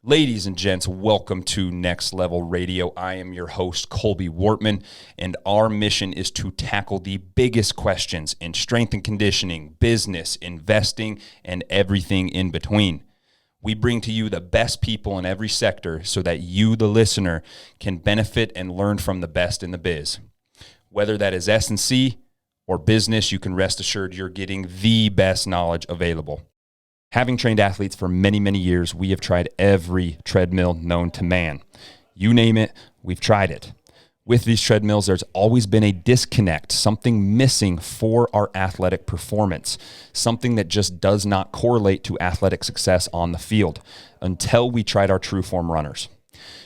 Ladies and gents, welcome to Next Level Radio. I am your host, Colby Wortman, and our mission is to tackle the biggest questions in strength and conditioning, business, investing, and everything in between. We bring to you the best people in every sector so that you, the listener, can benefit and learn from the best in the biz. Whether that is S&C or business, you can rest assured you're getting the best knowledge available. Having trained athletes for many, many years, we have tried every treadmill known to man. You name it, we've tried it. With these treadmills, there's always been a disconnect, something missing for our athletic performance, something that just does not correlate to athletic success on the field until we tried our TrueForm runners.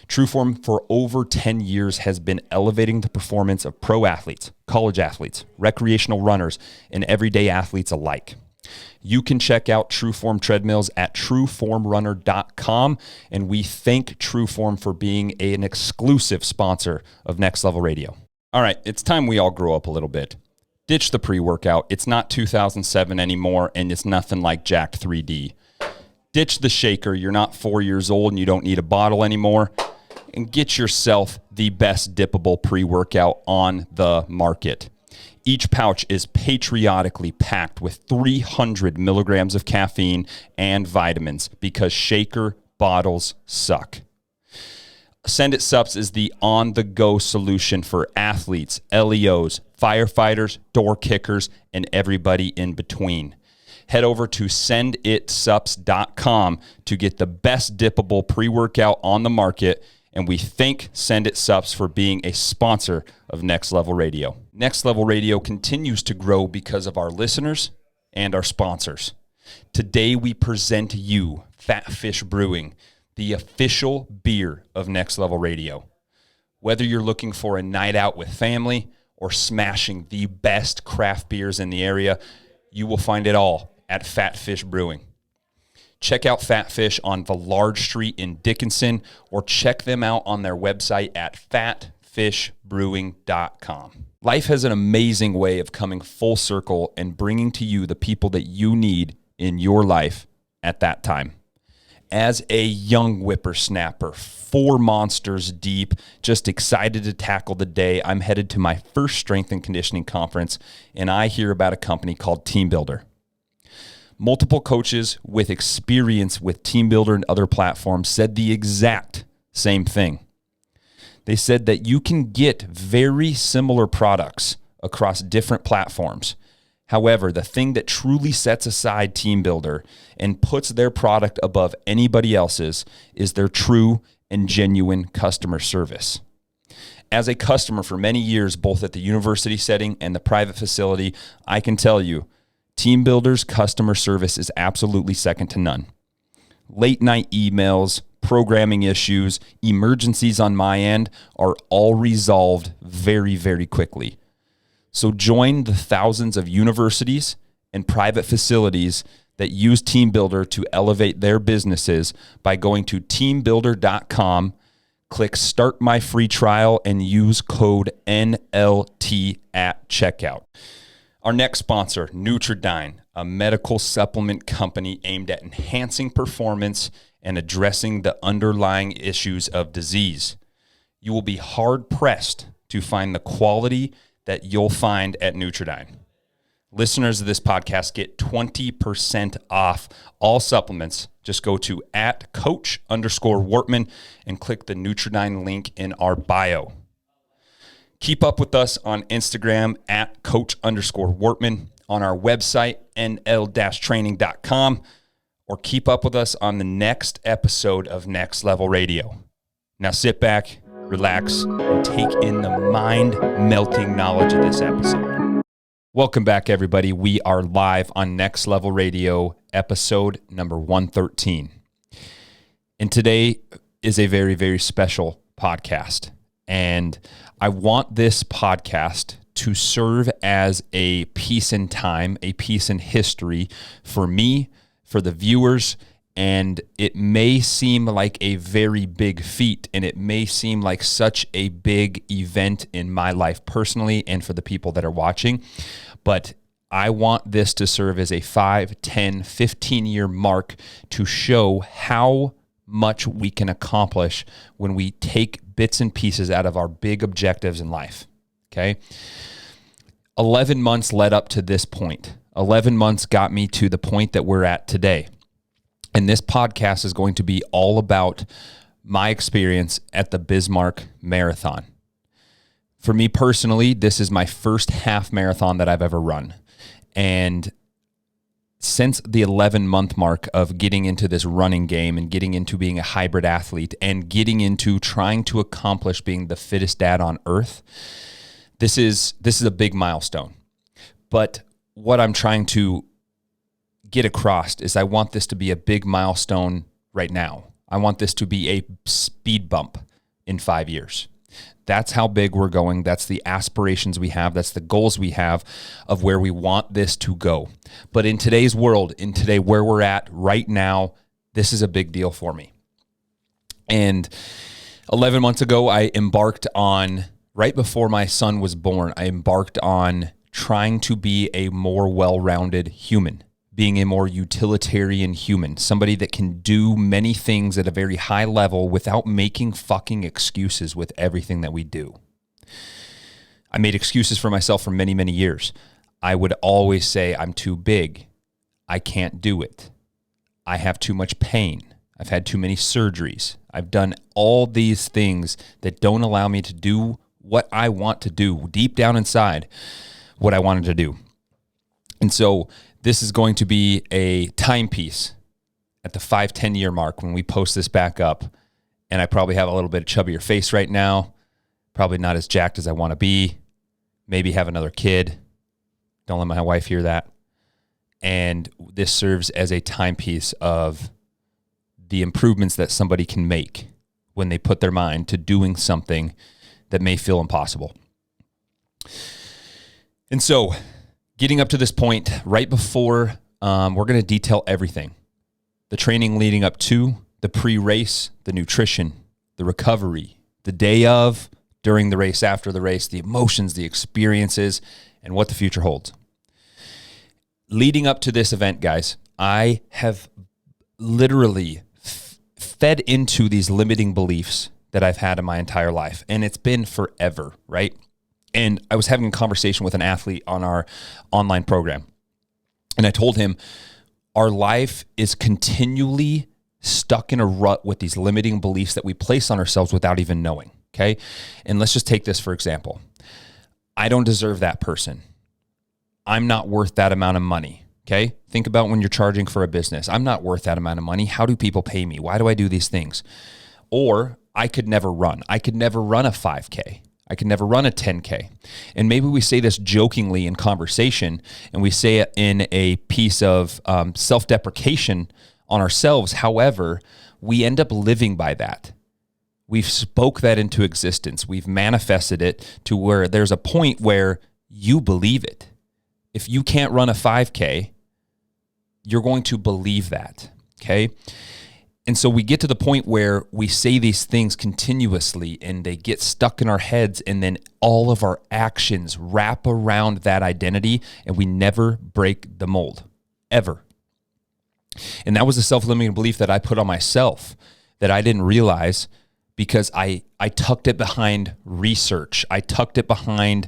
TrueForm for over 10 years has been elevating the performance of pro athletes, college athletes, recreational runners, and everyday athletes alike. You can check out TrueForm treadmills at trueformrunner.com, and we thank TrueForm for being an exclusive sponsor of Next Level Radio. All right, it's time we all grow up a little bit. Ditch the pre-workout. It's not 2007 anymore, and it's nothing like Jacked 3D. Ditch the shaker. You're not 4 years old, and you don't need a bottle anymore. And get yourself the best dippable pre-workout on the market. Each pouch is patriotically packed with 300 milligrams of caffeine and vitamins because shaker bottles suck. Send It Sups is the on-the-go solution for athletes, LEOs, firefighters, door kickers, and everybody in between. Head over to senditsups.com to get the best dippable pre-workout on the market, and we thank Send It Sups for being a sponsor of Next Level Radio. Next Level Radio continues to grow because of our listeners and our sponsors. Today we present to you Fat Fish Brewing, the official beer of Next Level Radio. Whether you're looking for a night out with family or smashing the best craft beers in the area, you will find it all at Fat Fish Brewing. Check out Fat Fish on the Large Street in Dickinson, or check them out on their website at fatfishbrewing.com. Life has an amazing way of coming full circle and bringing to you the people that you need in your life at that time. As a young whippersnapper, 4 monsters deep, just excited to tackle the day, I'm headed to my first strength and conditioning conference, and I hear about a company called Team Builder. Multiple coaches with experience with Team Builder and other platforms said the exact same thing. They said that you can get very similar products across different platforms. However, the thing that truly sets aside Team Builder and puts their product above anybody else's is their true and genuine customer service. As a customer for many years, both at the university setting and the private facility, I can tell you, Team Builder's customer service is absolutely second to none. Late night emails, programming issues, emergencies on my end are all resolved very, very quickly. So join the thousands of universities and private facilities that use Team Builder to elevate their businesses by going to teambuilder.com, click Start My Free Trial, and use code NLT at checkout. Our next sponsor, Nutridyne, a medical supplement company aimed at enhancing performance and addressing the underlying issues of disease. You will be hard-pressed to find the quality that you'll find at Nutridyne. Listeners of this podcast get 20% off all supplements. Just go to @coach_Wortman and click the Nutridyne link in our bio. Keep up with us on Instagram @coach_Wortman, on our website, nl-training.com, or keep up with us on the next episode of Next Level Radio. Now sit back, relax, and take in the mind-melting knowledge of this episode. Welcome back, everybody. We are live on Next Level Radio, episode number 113. And today is a very, very special podcast. And I want this podcast to serve as a piece in time, a piece in history for me, for the viewers, and it may seem like a very big feat, and it may seem like such a big event in my life personally and for the people that are watching, but I want this to serve as a 5, 10, 15-year mark to show how much we can accomplish when we take bits and pieces out of our big objectives in life, okay? 11 months led up to this point. 11 months got me to the point that we're at today. And this podcast is going to be all about my experience at the Bismarck Marathon. For me personally, this is my first half marathon that I've ever run. And since the 11-month mark of getting into this running game and getting into being a hybrid athlete and getting into trying to accomplish being the fittest dad on earth, this is a big milestone. But what I'm trying to get across is I want this to be a big milestone right now. I want this to be a speed bump in 5 years. That's how big we're going. That's the aspirations we have. That's the goals we have of where we want this to go. But in today's world, in today where we're at right now, this is a big deal for me. And 11 months ago, I embarked on, right before my son was born, I embarked on trying to be a more well-rounded human, being a more utilitarian human, somebody that can do many things at a very high level without making fucking excuses with everything that we do. I made excuses for myself for many, many years. I would always say, I'm too big. I can't do it. I have too much pain. I've had too many surgeries. I've done all these things that don't allow me to do what I want to do, deep down inside, what I wanted to do. And so this is going to be a timepiece at the 5-10 year mark when we post this back up. And I probably have a little bit of chubbier face right now, probably not as jacked as I want to be, maybe have another kid. Don't let my wife hear that. And this serves as a timepiece of the improvements that somebody can make when they put their mind to doing something that may feel impossible. And so getting up to this point, right before, we're going to detail everything. The training leading up to, the pre-race, the nutrition, the recovery, the day of, during the race, after the race, the emotions, the experiences, and what the future holds. Leading up to this event, guys, I have literally fed into these limiting beliefs that I've had in my entire life. And it's been forever, right? And I was having a conversation with an athlete on our online program. And I told him, our life is continually stuck in a rut with these limiting beliefs that we place on ourselves without even knowing, okay? And let's just take this for example. I don't deserve that person. I'm not worth that amount of money, okay? Think about when you're charging for a business. I'm not worth that amount of money. How do people pay me? Why do I do these things? Or I could never run. I could never run a 5K. I could never run a 10K. And maybe we say this jokingly in conversation, and we say it in a piece of self-deprecation on ourselves. However, we end up living by that. We've spoke that into existence. We've manifested it to where there's a point where you believe it. If you can't run a 5K, you're going to believe that, okay? And so we get to the point where we say these things continuously and they get stuck in our heads, and then all of our actions wrap around that identity and we never break the mold, ever. And that was a self-limiting belief that I put on myself that I didn't realize because I tucked it behind research. I tucked it behind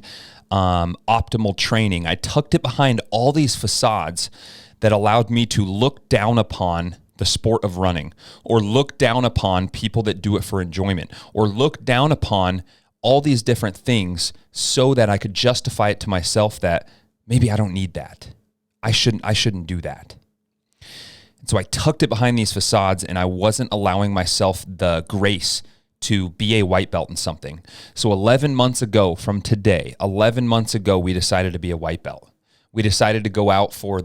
optimal training. I tucked it behind all these facades that allowed me to look down upon the sport of running, or look down upon people that do it for enjoyment, or look down upon all these different things so that I could justify it to myself that maybe I don't need that. I shouldn't do that. And so I tucked it behind these facades, and I wasn't allowing myself the grace to be a white belt in something. So 11 months ago from today, 11 months ago, we decided to be a white belt. We decided to go out for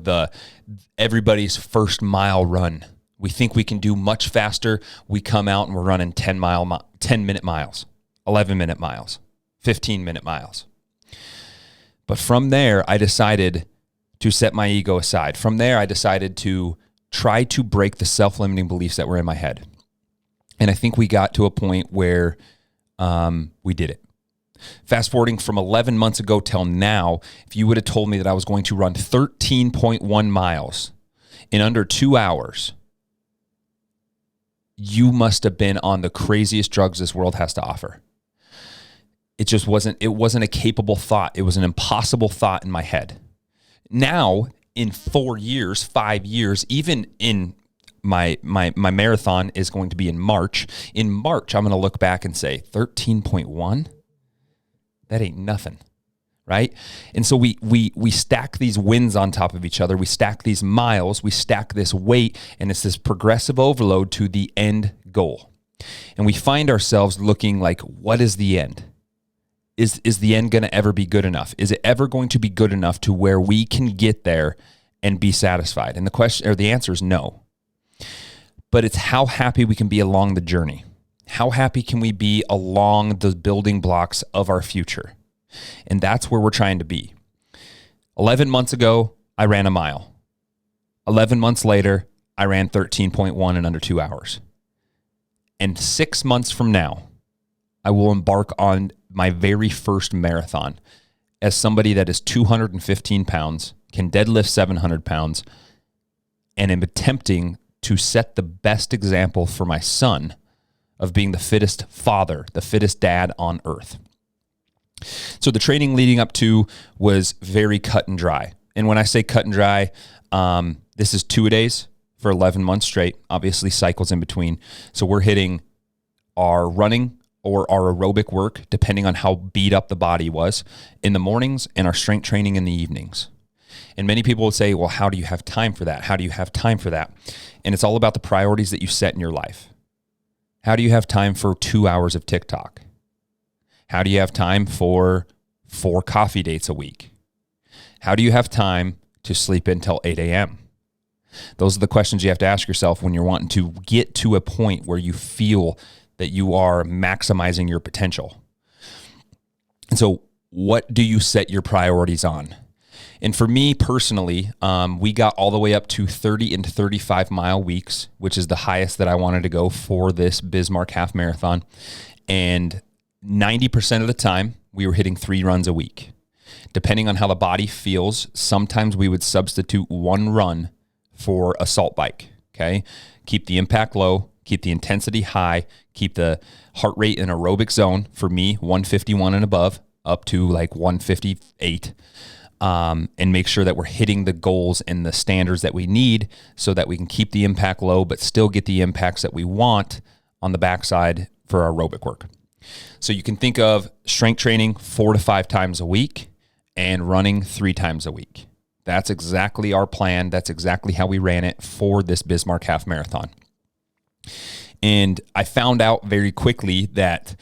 everybody's first mile run. We think we can do much faster. We come out and we're running 10-minute miles, 11-minute miles, 15-minute miles. But from there, I decided to set my ego aside. From there, I decided to try to break the self-limiting beliefs that were in my head. And I think we got to a point where we did it. Fast forwarding from 11 months ago till now, if you would have told me that I was going to run 13.1 miles in under 2 hours, you must have been on the craziest drugs this world has to offer. It just wasn't a capable thought. It was an impossible thought in my head. Now, in 4 years, 5 years, even in my marathon is going to be in March. In March, I'm going to look back and say 13.1. That ain't nothing, right? And so we stack these wins on top of each other. We stack these miles. We stack this weight, and it's this progressive overload to the end goal. And we find ourselves looking like, what is the end? Is the end going to ever be good enough? Is it ever going to be good enough to where we can get there and be satisfied? And the answer is no. But it's how happy we can be along the journey. How happy can we be along the building blocks of our future? And that's where we're trying to be. 11 months ago, I ran a mile. 11 months later, I ran 13.1 in under 2 hours. And 6 months from now, I will embark on my very first marathon as somebody that is 215 pounds, can deadlift 700 pounds, and am attempting to set the best example for my son of being the fittest father, the fittest dad on earth. So the training leading up to was very cut and dry. And when I say cut and dry, this is 2-a-days for 11 months straight, obviously cycles in between. So we're hitting our running or our aerobic work, depending on how beat up the body was, in the mornings, and our strength training in the evenings. And many people would say, well, how do you have time for that? How do you have time for that? And it's all about the priorities that you set in your life. How do you have time for 2 hours of TikTok? How do you have time for 4 coffee dates a week? How do you have time to sleep until 8 a.m.? Those are the questions you have to ask yourself when you're wanting to get to a point where you feel that you are maximizing your potential. And so what do you set your priorities on? And for me personally, we got all the way up to 30 and 35 mile weeks, which is the highest that I wanted to go for this Bismarck half marathon. And 90% of the time, we were hitting 3 runs a week. Depending on how the body feels, sometimes we would substitute 1 run for a salt bike, okay? Keep the impact low, keep the intensity high, keep the heart rate in aerobic zone, for me, 151 and above, up to like 158, and make sure that we're hitting the goals and the standards that we need so that we can keep the impact low, but still get the impacts that we want on the backside for our aerobic work. So you can think of strength training 4 to 5 times a week and running 3 times a week. That's exactly our plan. That's exactly how we ran it for this Bismarck half marathon. And I found out very quickly that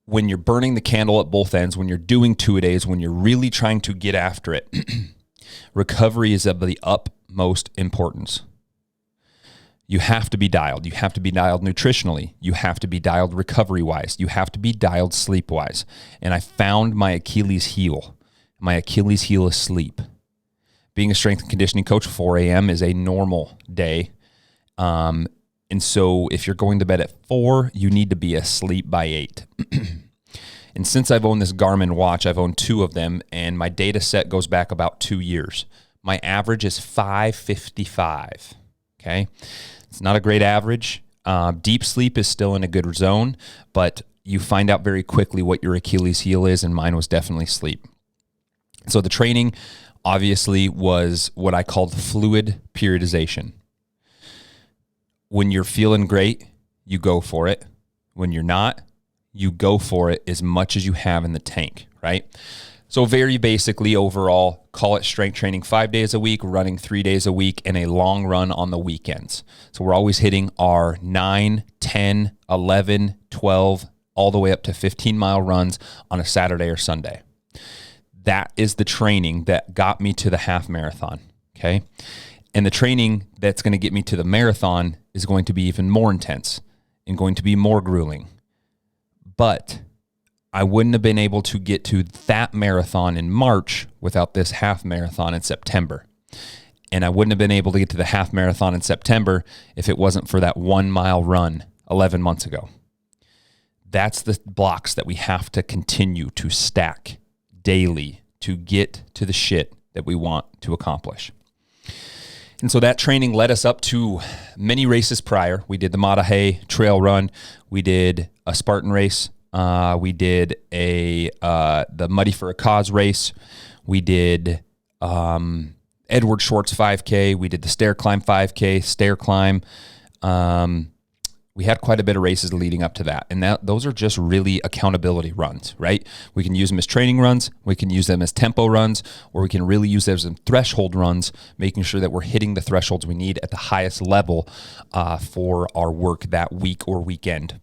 when you're burning the candle at both ends, when you're doing 2-a-days, when you're really trying to get after it, recovery is of the utmost importance. You have to be dialed. You have to be dialed nutritionally. You have to be dialed recovery-wise. You have to be dialed sleep-wise. And I found my Achilles heel. My Achilles heel is sleep. Being a strength and conditioning coach, 4 a.m. is a normal day. And so if you're going to bed at 4, you need to be asleep by 8. And since I've owned this Garmin watch, I've owned 2 of them, and my data set goes back about 2 years. My average is 5:55, okay? It's not a great average. Deep sleep is still in a good zone, but you find out very quickly what your Achilles heel is, and mine was definitely sleep. So the training obviously was what I called fluid periodization. When you're feeling great, you go for it. When you're not, you go for it as much as you have in the tank, right? So very basically overall, call it strength training 5 days a week, running 3 days a week, and a long run on the weekends. So we're always hitting our 9, 10, 11, 12, all the way up to 15-mile runs on a Saturday or Sunday. That is the training that got me to the half marathon, okay? And the training that's going to get me to the marathon is going to be even more intense and going to be more grueling. But I wouldn't have been able to get to that marathon in March without this half marathon in September. And I wouldn't have been able to get to the half marathon in September if it wasn't for that 1-mile run 11 months ago. That's the blocks that we have to continue to stack daily to get to the shit that we want to accomplish. And so that training led us up to many races prior. We did the Matahe trail run. We did a Spartan race. We did the Muddy for a Cause race. We did Edward Schwartz 5K. We did the Stair Climb 5K, Stair Climb. We had quite a bit of races leading up to that. And those are just really accountability runs, right? We can use them as training runs. We can use them as tempo runs, or we can really use them as threshold runs, making sure that we're hitting the thresholds we need at the highest level for our work that week or weekend.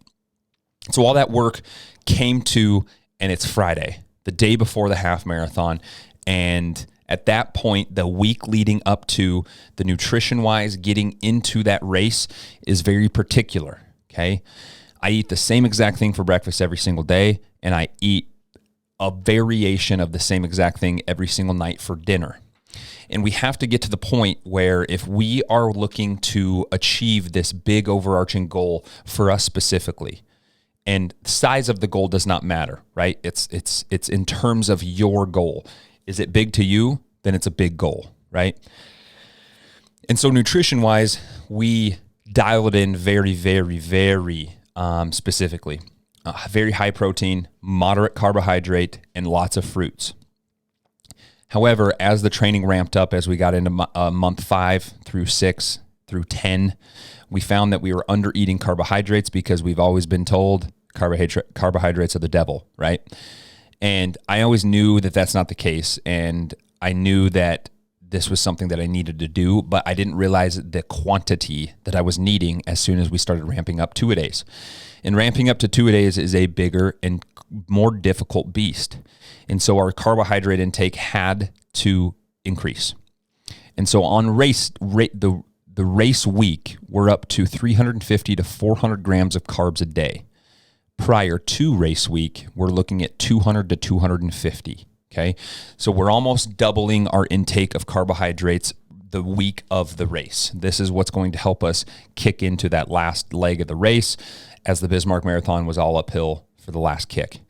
So all that work came to, and it's Friday, the day before the half marathon. And at that point, the week leading up to the nutrition-wise, getting into that race is very particular, okay? I eat the same exact thing for breakfast every single day, and I eat a variation of the same exact thing every single night for dinner. And we have to get to the point where if we are looking to achieve this big overarching goal for us specifically, and the size of the goal does not matter, right? It's in terms of your goal. Is it big to you? Then it's a big goal, right? And so nutrition-wise, we dial it in very, very, very specifically. Very high protein, moderate carbohydrate, and lots of fruits. However, as the training ramped up, as we got into month 5 through 6 through 10, we found that we were under-eating carbohydrates because we've always been told carbohydrates are the devil, right? And I always knew that that's not the case, and I knew that this was something that I needed to do, but I didn't realize the quantity that I was needing as soon as we started ramping up two-a-days. And ramping up to two-a-days is a bigger and more difficult beast. And so our carbohydrate intake had to increase. And so on the race week, we're up to 350 to 400 grams of carbs a day. Prior to race week, we're looking at 200 to 250, okay? So we're almost doubling our intake of carbohydrates the week of the race. This is what's going to help us kick into that last leg of the race, as the Bismarck Marathon was all uphill for the last kick.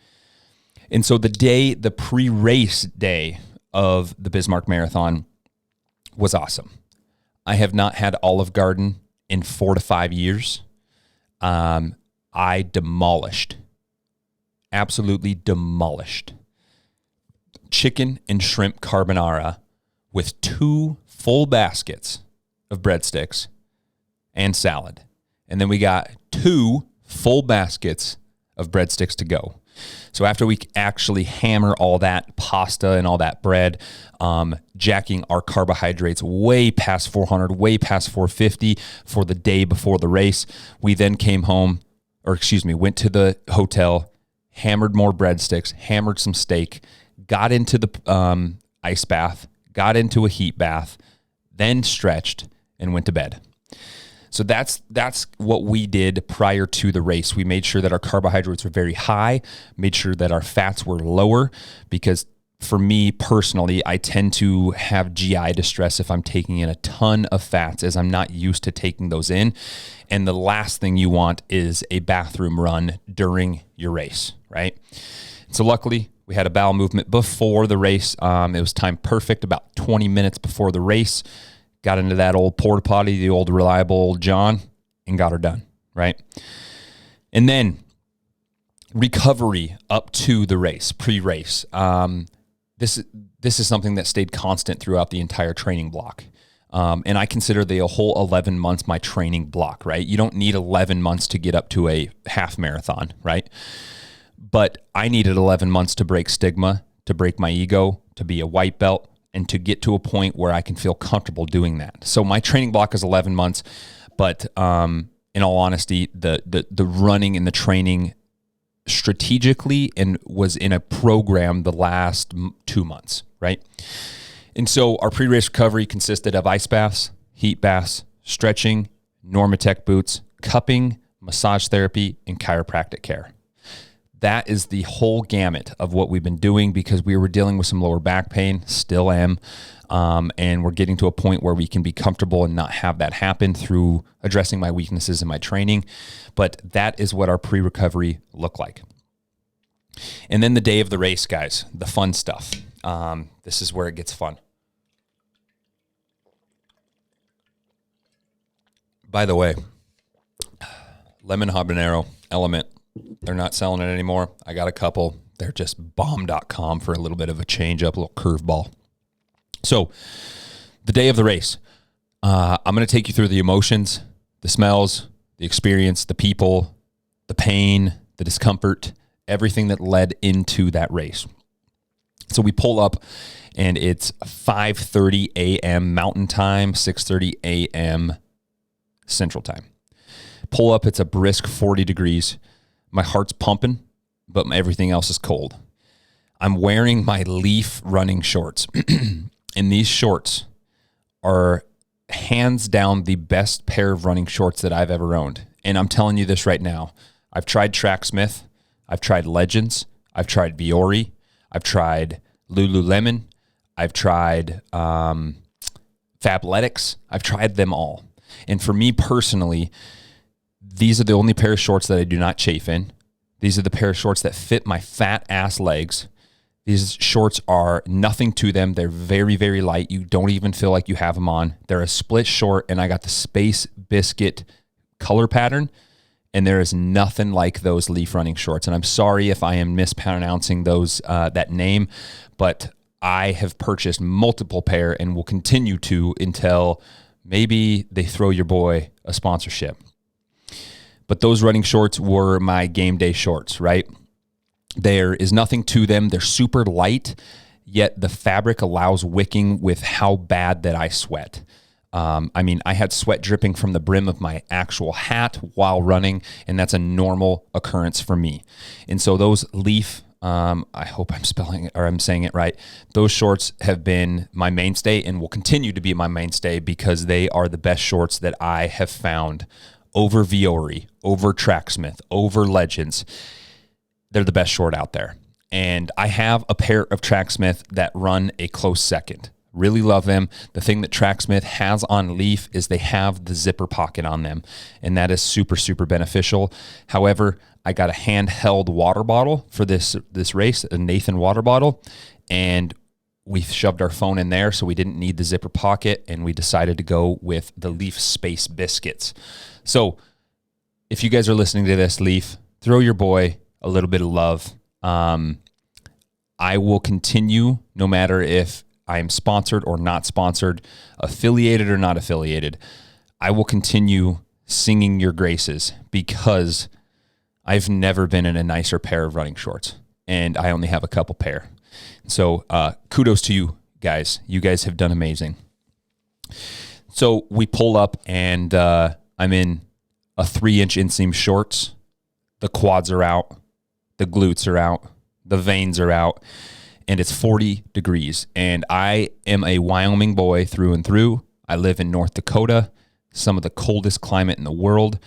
And so the pre-race day of the Bismarck Marathon was awesome. I have not had Olive Garden in 4 to 5 years. I absolutely demolished chicken and shrimp carbonara with 2 full baskets of breadsticks and salad. And then we got 2 full baskets of breadsticks to go. So after we actually hammer all that pasta and all that bread, jacking our carbohydrates way past 400, way past 450 for the day before the race, we then went to the hotel, hammered more breadsticks, hammered some steak, got into the ice bath, got into a heat bath, then stretched and went to bed. So that's what we did prior to the race. We made sure that our carbohydrates were very high, made sure that our fats were lower, because for me personally, I tend to have GI distress if I'm taking in a ton of fats, as I'm not used to taking those in. And the last thing you want is a bathroom run during your race, right? So luckily, we had a bowel movement before the race. It was timed perfect, about 20 minutes before the race. Got into that old porta potty, the old reliable old John, and got her done, right? And then recovery up to the race, pre-race. This is something that stayed constant throughout the entire training block. And I consider the whole 11 months my training block, right? You don't need 11 months to get up to a half marathon, right? But I needed 11 months to break stigma, to break my ego, to be a white belt, and to get to a point where I can feel comfortable doing that. So my training block is 11 months, but in all honesty, the running and the training strategically and was in a program the last 2 months, right? And so our pre-race recovery consisted of ice baths, heat baths, stretching, Normatec boots, cupping, massage therapy, and chiropractic care. That is the whole gamut of what we've been doing, because we were dealing with some lower back pain, still am, and we're getting to a point where we can be comfortable and not have that happen through addressing my weaknesses in my training. But that is what our pre-recovery looked like. And then the day of the race, guys, the fun stuff. This is where it gets fun. By the way, lemon habanero element, they're not selling it anymore. I got a couple. They're just bomb.com for a little bit of a change up, a little curveball. So the day of the race, I'm going to take you through the emotions, the smells, the experience, the people, the pain, the discomfort, everything that led into that race. So we pull up and it's 5:30 a.m. Mountain Time, 6:30 a.m. Central Time. Pull up, it's a brisk 40 degrees. My heart's pumping, but everything else is cold. I'm wearing my Leaf running shorts. And these shorts are hands down the best pair of running shorts that I've ever owned. And I'm telling you this right now. I've tried Tracksmith. I've tried Legends. I've tried Viore. I've tried Lululemon. I've tried Fabletics. I've tried them all. And for me personally, these are the only pair of shorts that I do not chafe in. These are the pair of shorts that fit my fat ass legs. These shorts are nothing to them. They're very, very light. You don't even feel like you have them on. They're a split short, and I got the Space Biscuit color pattern, and there is nothing like those Leaf running shorts. And I'm sorry if I am mispronouncing those that name, but I have purchased multiple pair and will continue to until maybe they throw your boy a sponsorship. But those running shorts were my game day shorts, right? There is nothing to them. They're super light, yet the fabric allows wicking with how bad that I sweat. I had sweat dripping from the brim of my actual hat while running, and that's a normal occurrence for me. And so those Leaf, I hope I'm saying it right. Those shorts have been my mainstay and will continue to be my mainstay because they are the best shorts that I have found over Viore, over Tracksmith, over Legends. They're the best short out there. And I have a pair of Tracksmith that run a close second. Really love them. The thing that Tracksmith has on Leaf is they have the zipper pocket on them, and that is super, super beneficial. However, I got a handheld water bottle for this race, a Nathan water bottle, and we shoved our phone in there, so we didn't need the zipper pocket, and we decided to go with the Leaf Space Biscuits. So if you guys are listening to this, Leaf, throw your boy a little bit of love. I will continue no matter if I'm sponsored or not sponsored, affiliated or not affiliated. I will continue singing your graces because I've never been in a nicer pair of running shorts, and I only have a couple pair. So kudos to you guys. You guys have done amazing. So we pull up, and I'm in a 3-inch inseam shorts. The quads are out. The glutes are out. The veins are out. And it's 40 degrees. And I am a Wyoming boy through and through. I live in North Dakota, some of the coldest climate in the world.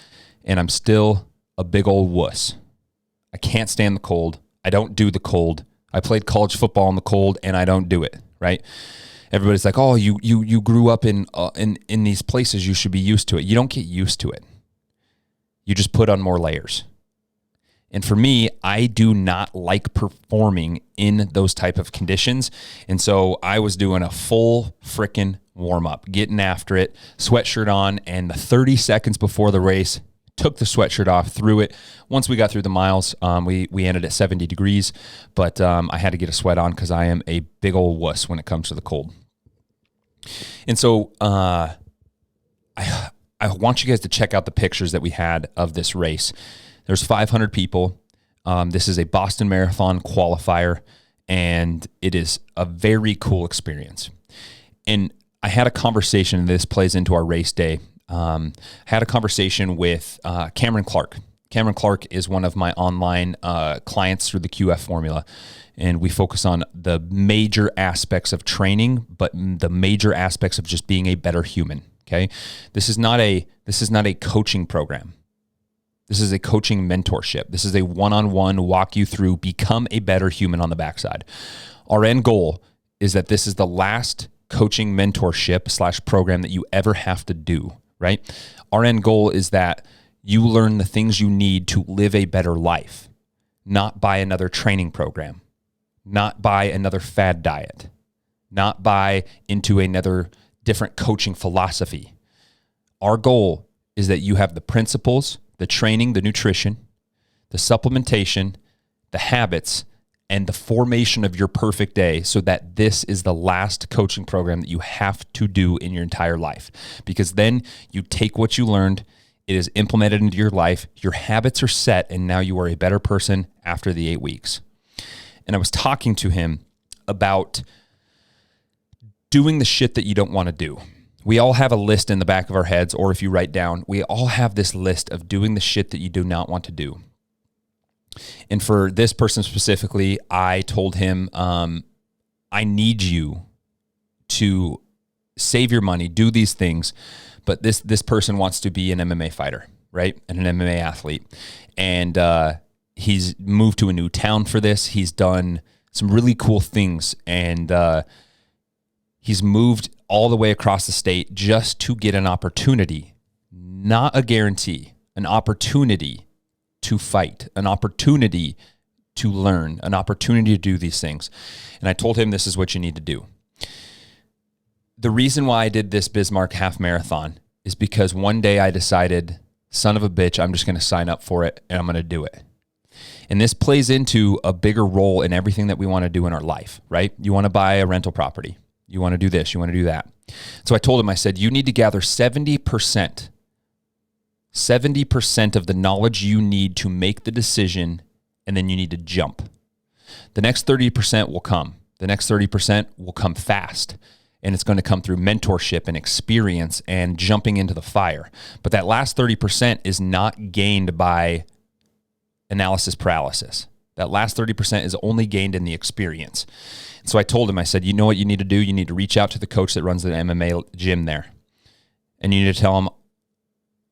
And I'm still a big old wuss. I can't stand the cold. I don't do the cold. I played college football in the cold, and I don't do it, right? Everybody's like, oh, you grew up in these places. You should be used to it. You don't get used to it. You just put on more layers. And for me, I do not like performing in those type of conditions. And so I was doing a full frickin' warm-up, getting after it, sweatshirt on, and the 30 seconds before the race, took the sweatshirt off, threw it. Once we got through the miles, we ended at 70 degrees, but I had to get a sweat on because I am a big old wuss when it comes to the cold. And so I want you guys to check out the pictures that we had of this race. There's 500 people. This is a Boston Marathon qualifier, and it is a very cool experience. And I had a conversation, and this plays into our race day. Had a conversation with Cameron Clark. Cameron Clark is one of my online clients through the QF formula, and we focus on the major aspects of training, but the major aspects of just being a better human. Okay, this is not a coaching program. This is a coaching mentorship. This is a one-on-one walk you through, become a better human on the backside. Our end goal is that this is the last coaching mentorship / program that you ever have to do, right? Our end goal is that you learn the things you need to live a better life, not buy another training program, not buy another fad diet, not buy into another different coaching philosophy. Our goal is that you have the principles, the training, the nutrition, the supplementation, the habits, and the formation of your perfect day, so that this is the last coaching program that you have to do in your entire life. Because then you take what you learned, it is implemented into your life, your habits are set, and now you are a better person after the 8 weeks. And I was talking to him about doing the shit that you don't want to do. We all have a list in the back of our heads, or if you write down, we all have this list of doing the shit that you do not want to do. And for this person specifically, I told him, I need you to save your money, do these things. But this person wants to be an MMA fighter, right? And an MMA athlete. And he's moved to a new town for this. He's done some really cool things. And he's moved all the way across the state just to get an opportunity, not a guarantee, an opportunity to fight, an opportunity to learn, an opportunity to do these things. And I told him, this is what you need to do. The reason why I did this Bismarck half marathon is because one day I decided, son of a bitch, I'm just going to sign up for it and I'm going to do it. And this plays into a bigger role in everything that we want to do in our life, right? You want to buy a rental property. You want to do this. You want to do that. So I told him, I said, you need to gather 70% of the knowledge you need to make the decision, and then you need to jump. The next 30% will come. The next 30% will come fast, and it's going to come through mentorship and experience and jumping into the fire. But that last 30% is not gained by analysis paralysis. That last 30% is only gained in the experience. So I told him, I said, you know what you need to do? You need to reach out to the coach that runs the MMA gym there, and you need to tell him,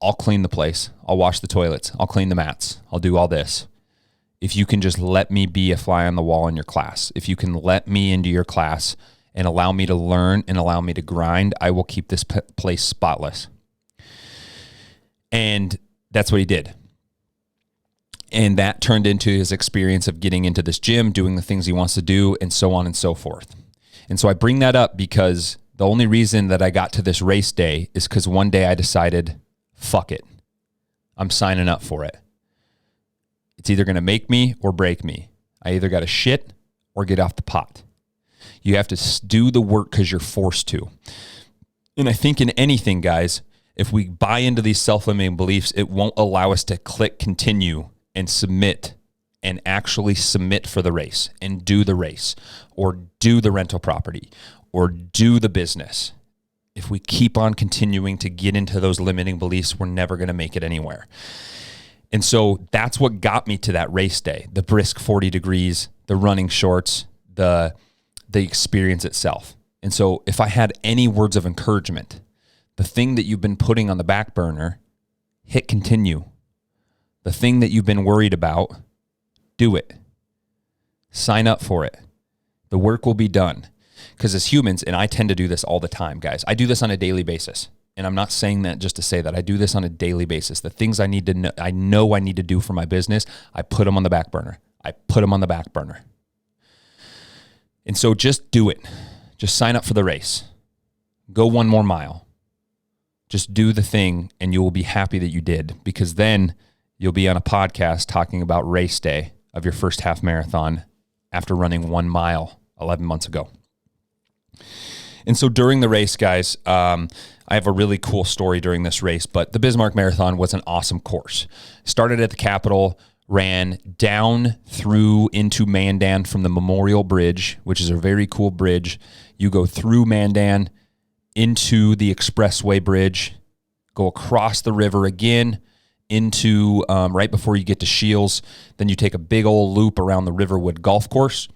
I'll clean the place. I'll wash the toilets. I'll clean the mats. I'll do all this. If you can just let me be a fly on the wall in your class, if you can let me into your class and allow me to learn and allow me to grind, I will keep this place spotless. And that's what he did. And that turned into his experience of getting into this gym, doing the things he wants to do, and so on and so forth. And so I bring that up because the only reason that I got to this race day is because one day I decided, fuck it. I'm signing up for it. It's either going to make me or break me. I either got to shit or get off the pot. You have to do the work because you're forced to. And I think in anything, guys, if we buy into these self-limiting beliefs, it won't allow us to click continue and submit and actually submit for the race and do the race or do the rental property or do the business. If we keep on continuing to get into those limiting beliefs, we're never going to make it anywhere. And so that's what got me to that race day, the brisk 40 degrees, the running shorts, the experience itself. And so if I had any words of encouragement, the thing that you've been putting on the back burner, hit continue. The thing that you've been worried about, do it. Sign up for it. The work will be done. Because as humans, and I tend to do this all the time, guys, I do this on a daily basis. And I'm not saying that just to say that. I do this on a daily basis. The things I need to know, I know I need to do for my business, I put them on the back burner. And so just do it. Just sign up for the race. Go 1 more mile. Just do the thing, and you will be happy that you did, because then you'll be on a podcast talking about race day of your first half marathon after running 1 mile 11 months ago. And so during the race, guys, I have a really cool story during this race, but the Bismarck Marathon was an awesome course. Started at the Capitol, ran down through into Mandan from the Memorial Bridge, which is a very cool bridge. You go through Mandan into the Expressway Bridge, go across the river again into right before you get to Shields. Then you take a big old loop around the Riverwood Golf Course.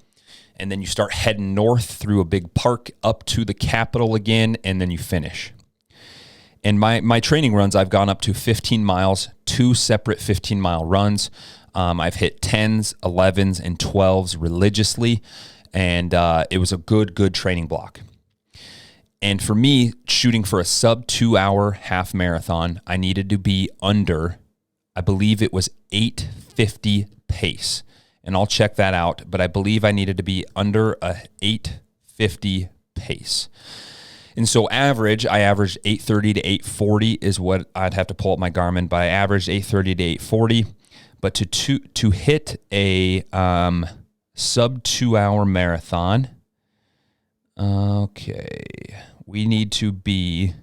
And then you start heading north through a big park up to the Capitol again, and then you finish. And my training runs, I've gone up to 15 miles, 2 separate 15-mile runs. I've hit 10s, 11s, and 12s religiously, and it was a good training block. And for me, shooting for a sub 2-hour half marathon, I needed to be under, I believe it was 8:50 pace. And I'll check that out, but I believe I needed to be under a 8:50 pace. And so I averaged 8:30 to 8:40 is what I'd have to pull up my Garmin, but I averaged 8:30 to 8:40. But to hit a sub 2 hour marathon, okay, we need to be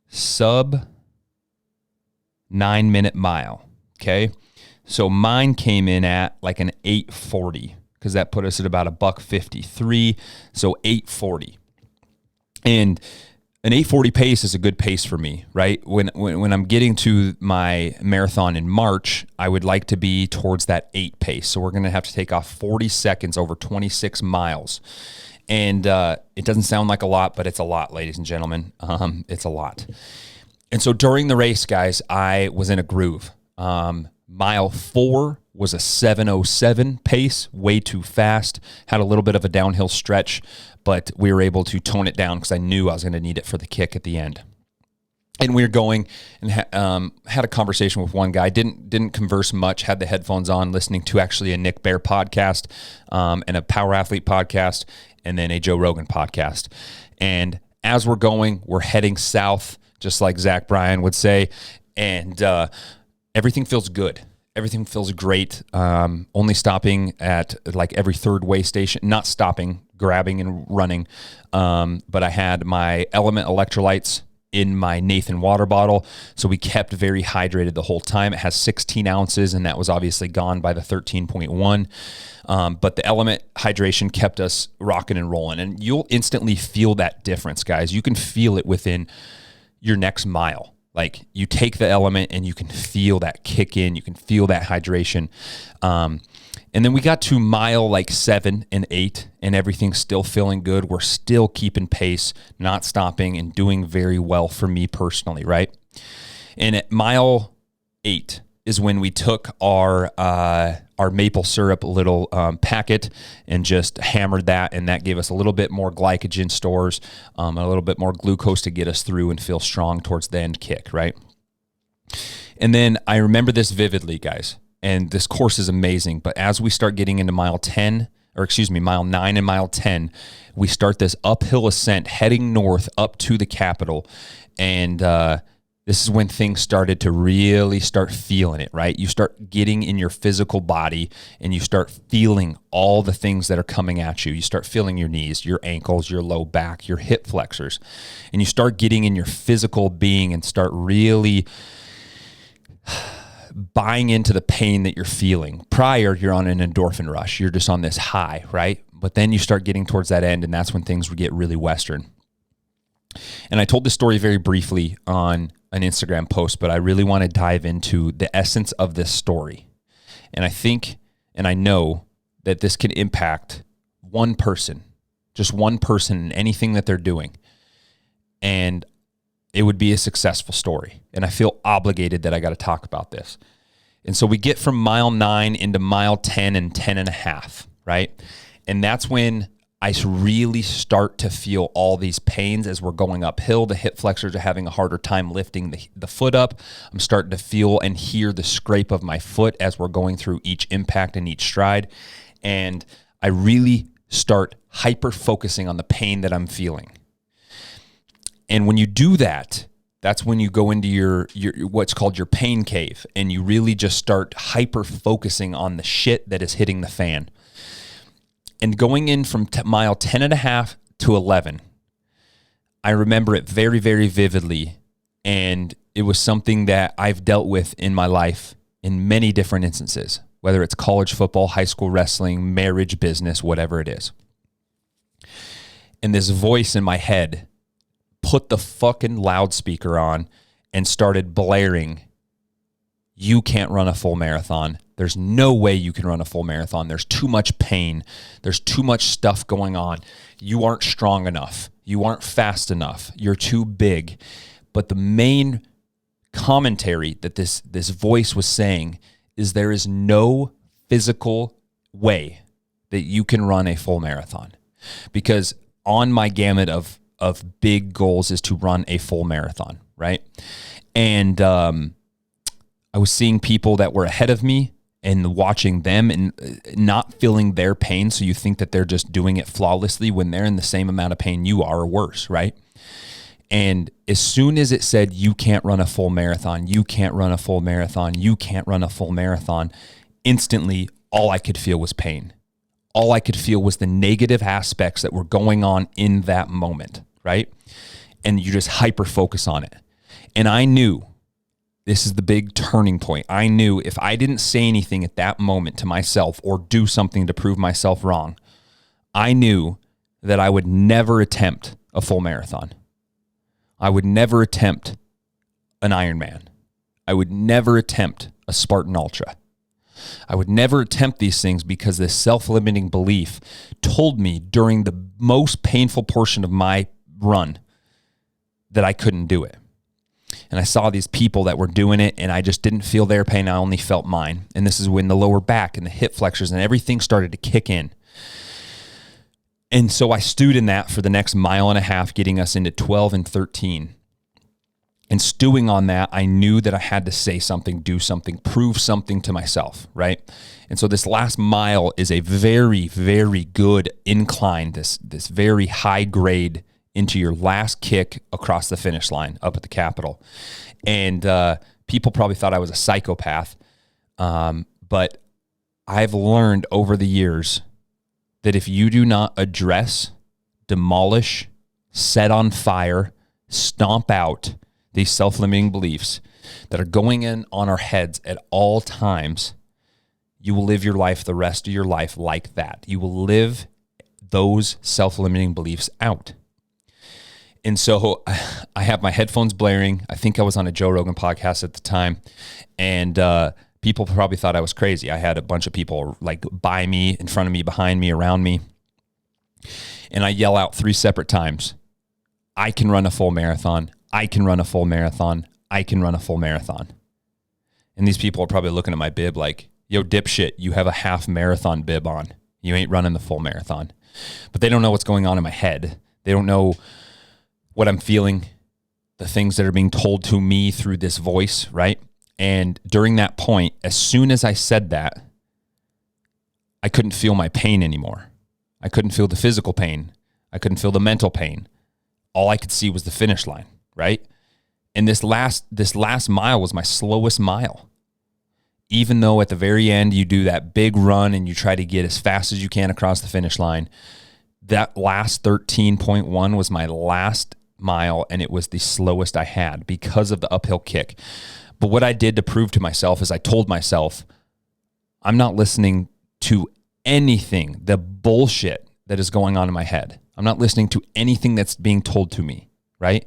sub 9 minute mile. Okay. So mine came in at like an 8:40 because that put us at about $1.53. So 8:40. And an 8:40 pace is a good pace for me, right? When I'm getting to my marathon in March, I would like to be towards that 8 pace. So we're going to have to take off 40 seconds over 26 miles. And it doesn't sound like a lot, but it's a lot, ladies and gentlemen. It's a lot. And so during the race, guys, I was in a groove. Mile 4 was a 7:07 pace, way too fast. Had a little bit of a downhill stretch, but we were able to tone it down because I knew I was going to need it for the kick at the end. And we were going and had a conversation with one guy. Didn't converse much. Had the headphones on, listening to actually a Nick Bare podcast and a Power Athlete podcast, and then a Joe Rogan podcast. And as we're going, we're heading south, just like Zach Bryan would say, and everything feels good. Everything feels great. Only stopping at like every third way station, not stopping, grabbing and running. But I had my Element electrolytes in my Nathan water bottle. So we kept very hydrated the whole time. It has 16 ounces, and that was obviously gone by the 13.1. But the Element hydration kept us rocking and rolling. And you'll instantly feel that difference, guys. You can feel it within your next mile. Like you take the Element and you can feel that kick in, you can feel that hydration. And then we got to mile like 7 and 8 and everything's still feeling good. We're still keeping pace, not stopping, and doing very well for me personally, right? And at mile 8 is when we took our maple syrup little packet and just hammered that, and that gave us a little bit more glycogen stores, a little bit more glucose to get us through and feel strong towards the end kick, right? And then I remember this vividly, guys, and this course is amazing, but as we start getting into mile 9 and mile 10, we start this uphill ascent heading north up to the Capitol, and this is when things started to really start feeling it, right? You start getting in your physical body and you start feeling all the things that are coming at you. You start feeling your knees, your ankles, your low back, your hip flexors. And you start getting in your physical being and start really buying into the pain that you're feeling. Prior, you're on an endorphin rush. You're just on this high, right? But then you start getting towards that end, and that's when things would get really Western. And I told this story very briefly on an Instagram post, but I really want to dive into the essence of this story. And I think, and I know that this can impact one person, just one person in anything that they're doing. And it would be a successful story. And I feel obligated that I got to talk about this. And so we get from mile 9 into mile 10 and 10 and a half, right? And that's when I really start to feel all these pains as we're going uphill. The hip flexors are having a harder time lifting the foot up. I'm starting to feel and hear the scrape of my foot as we're going through each impact and each stride. And I really start hyper-focusing on the pain that I'm feeling. And when you do that, that's when you go into your what's called your pain cave, and you really just start hyper-focusing on the shit that is hitting the fan. And going in from mile 10 and a half to 11, I remember it very, very vividly. And it was something that I've dealt with in my life in many different instances, whether it's college football, high school wrestling, marriage, business, whatever it is. And this voice in my head put the fucking loudspeaker on and started blaring, "You can't run a full marathon. There's no way you can run a full marathon. There's too much pain. There's too much stuff going on. You aren't strong enough. You aren't fast enough. You're too big." But the main commentary that this voice was saying is there is no physical way that you can run a full marathon. Because on my gamut of big goals is to run a full marathon, right? And I was seeing people that were ahead of me, and watching them and not feeling their pain. So you think that they're just doing it flawlessly when they're in the same amount of pain you are or worse, right? And as soon as it said, you can't run a full marathon, you can't run a full marathon, you can't run a full marathon, instantly, all I could feel was pain. All I could feel was the negative aspects that were going on in that moment, right? And you just hyper focus on it. And I knew, this is the big turning point. I knew if I didn't say anything at that moment to myself or do something to prove myself wrong, I knew that I would never attempt a full marathon. I would never attempt an Ironman. I would never attempt a Spartan Ultra. I would never attempt these things because this self-limiting belief told me during the most painful portion of my run that I couldn't do it. And I saw these people that were doing it, and I just didn't feel their pain. I only felt mine. And this is when the lower back and the hip flexors and everything started to kick in. And so I stewed in that for the next mile and a half, getting us into 12 and 13. And stewing on that, I knew that I had to say something, do something, prove something to myself, right? And so this last mile is a very, very good incline, this very high grade into your last kick across the finish line up at the Capitol. And people probably thought I was a psychopath, but I've learned over the years that if you do not address, demolish, set on fire, stomp out these self-limiting beliefs that are going in on our heads at all times, you will live your life the rest of your life like that. You will live those self-limiting beliefs out. And so I have my headphones blaring. I think I was on a Joe Rogan podcast at the time, and people probably thought I was crazy. I had a bunch of people like by me, in front of me, behind me, around me, and I yell out 3 separate times, I can run a full marathon. I can run a full marathon. I can run a full marathon. And these people are probably looking at my bib like, yo, dipshit, you have a half marathon bib on. You ain't running the full marathon. But they don't know what's going on in my head. They don't know what I'm feeling, the things that are being told to me through this voice, right? And during that point, as soon as I said that, I couldn't feel my pain anymore. I couldn't feel the physical pain. I couldn't feel the mental pain. All I could see was the finish line, right? And this last mile was my slowest mile. Even though at the very end you do that big run and you try to get as fast as you can across the finish line, that last 13.1 was my last mile, and it was the slowest I had because of the uphill kick. But what I did to prove to myself is I told myself, I'm not listening to anything, the bullshit that is going on in my head. I'm not listening to anything that's being told to me, right?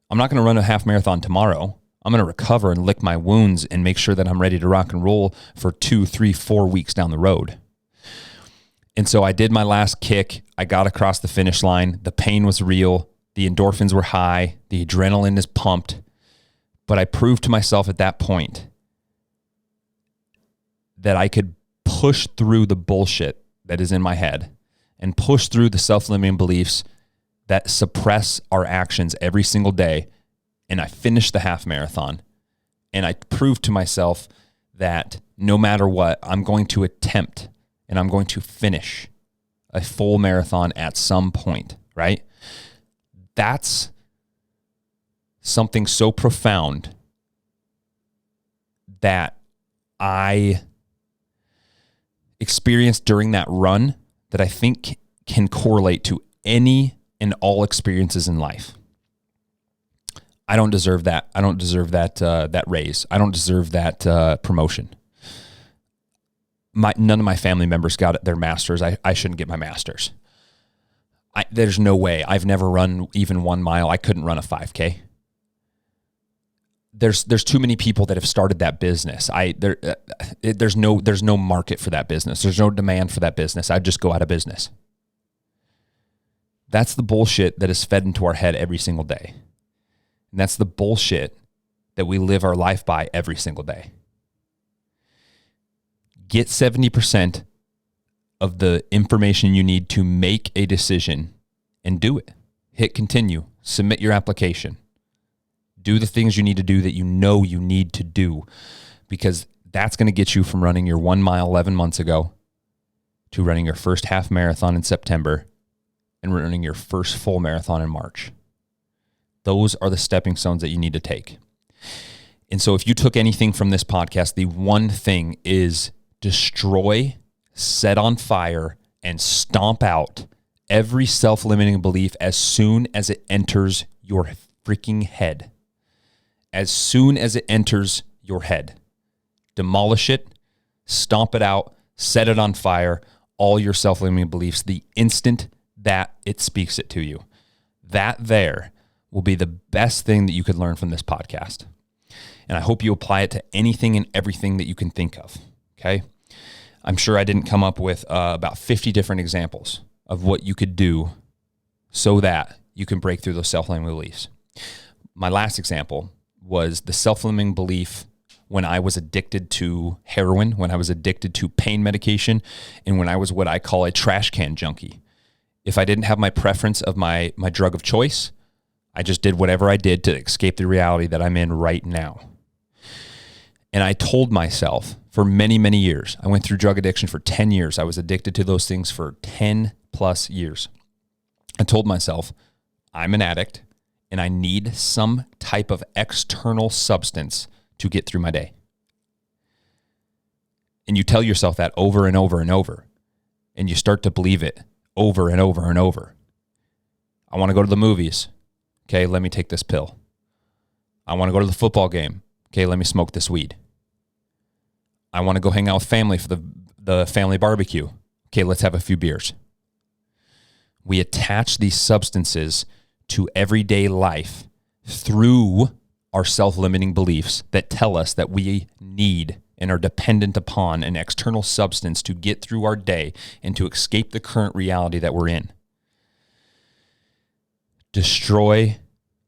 I'm not going to run a half marathon tomorrow. I'm going to recover and lick my wounds and make sure that I'm ready to rock and roll for 2, 3, 4 weeks down the road. And so I did my last kick. I got across the finish line. The pain was real. The endorphins were high. The adrenaline is pumped. But I proved to myself at that point that I could push through the bullshit that is in my head and push through the self-limiting beliefs that suppress our actions every single day. And I finished the half marathon. And I proved to myself that no matter what, I'm going to attempt and I'm going to finish a full marathon at some point, right? That's something so profound that I experienced during that run that I think can correlate to any and all experiences in life. I don't deserve that. I don't deserve that raise. I don't deserve that promotion. None of my family members got their masters. I shouldn't get my masters. There's no way. I've never run even 1 mile. I couldn't run a 5K. There's too many people that have started that business. There's no market for that business. There's no demand for that business. I'd just go out of business. That's the bullshit that is fed into our head every single day. And that's the bullshit that we live our life by every single day. Get 70% of the information you need to make a decision and do it. Hit continue. Submit your application. Do the things you need to do that you know you need to do, because That's going to get you from running your 1 mile 11 months ago to running your first half marathon in September and running your first full marathon in March. Those are the stepping stones that you need to take. And so if you took anything from this podcast, the one thing is destroy, set on fire, and stomp out every self-limiting belief as soon as it enters your freaking head. As soon as it enters your head. Demolish it, stomp it out, set it on fire, all your self-limiting beliefs, the instant that it speaks it to you. That there will be the best thing that you could learn from this podcast. And I hope you apply it to anything and everything that you can think of, okay? I'm sure I didn't come up with about 50 different examples of what you could do so that you can break through those self-limiting beliefs. My last example was the self-limiting belief when I was addicted to heroin, when I was addicted to pain medication, and when I was what I call a trash can junkie. If I didn't have my preference of my drug of choice, I just did whatever I did to escape the reality that I'm in right now. And I told myself for many, many years, I went through drug addiction for 10 years. I was addicted to those things for 10 plus years. I told myself, I'm an addict and I need some type of external substance to get through my day. And you tell yourself that over and over and over, and you start to believe it over and over and over. I want to go to the movies. Okay, let me take this pill. I want to go to the football game. Okay, let me smoke this weed. I want to go hang out with family for the family barbecue. Okay, let's have a few beers. We attach these substances to everyday life through our self-limiting beliefs that tell us that we need and are dependent upon an external substance to get through our day and to escape the current reality that we're in. Destroy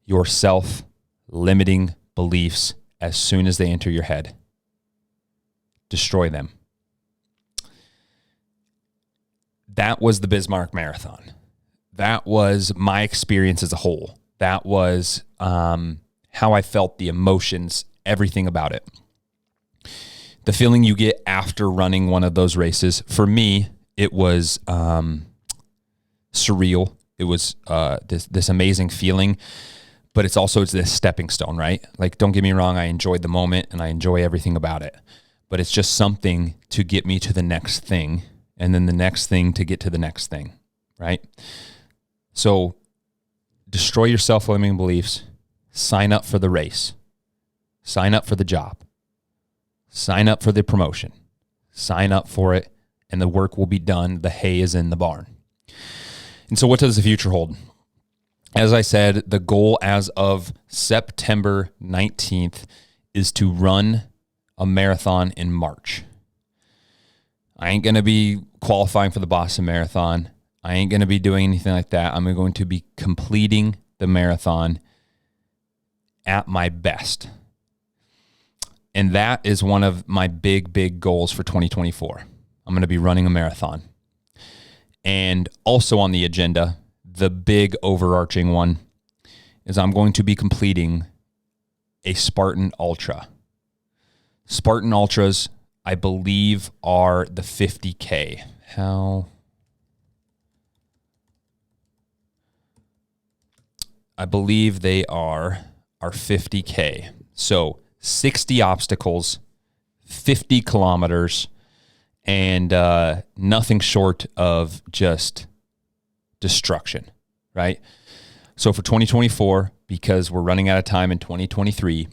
your self-limiting beliefs as soon as they enter your head. Destroy them. That was the Bismarck Marathon. That was my experience as a whole. That was how I felt, the emotions, everything about it. The feeling you get after running one of those races, for me, it was surreal. It was this amazing feeling, but it's this stepping stone, right? Like, don't get me wrong, I enjoyed the moment and I enjoy everything about it, but it's just something to get me to the next thing, and then the next thing to get to the next thing, right? So destroy your self-limiting beliefs, sign up for the race, sign up for the job, sign up for the promotion, sign up for it, and the work will be done. The hay is in the barn. And so what does the future hold? As I said, the goal as of September 19th is to run a marathon in March. I ain't going to be qualifying for the Boston Marathon. I ain't going to be doing anything like that. I'm going to be completing the marathon at my best. And that is one of my big, big goals for 2024. I'm going to be running a marathon. And also on the agenda, the big overarching one is I'm going to be completing a Spartan Ultra. Spartan Ultras, I believe, are the 50K. I believe they are 50K. So 60 obstacles, 50 kilometers, and nothing short of just destruction, right? So for 2024, because we're running out of time in 2023,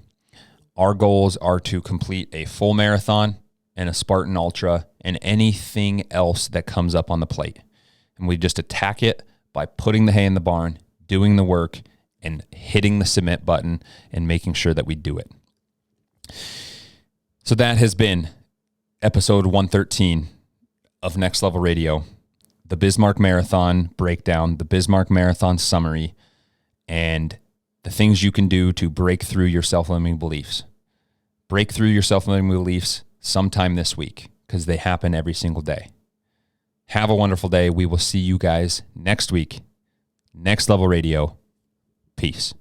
our goals are to complete a full marathon and a Spartan Ultra and anything else that comes up on the plate. And we just attack it by putting the hay in the barn, doing the work, and hitting the submit button and making sure that we do it. So that has been episode 113 of Next Level Radio, the Bismarck Marathon breakdown, the Bismarck Marathon summary, and the things you can do to break through your self-limiting beliefs. Break through your self-limiting beliefs sometime this week, because they happen every single day. Have a wonderful day. We will see you guys next week. Next Level Radio. Peace.